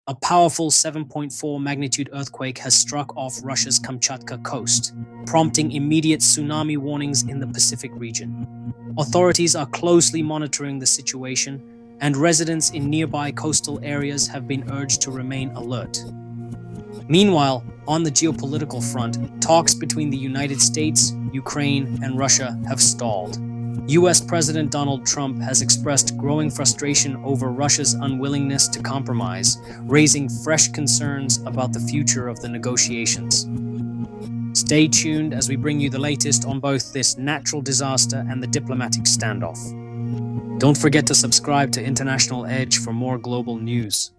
A powerful 7.4 magnitude earthquake has struck off Russia's Kamchatka coast, prompting immediate tsunami warnings in the Pacific region. Authorities are closely monitoring the situation, and residents in nearby coastal areas have been urged to remain alert. Meanwhile, on the geopolitical front, talks between the United States, Ukraine, and Russia have stalled. US President Donald Trump has expressed growing frustration over Russia's unwillingness to compromise, raising fresh concerns about the future of the negotiations. Stay tuned as we bring you the latest on both this natural disaster and the diplomatic standoff. Don't forget to subscribe to International Edge for more global news.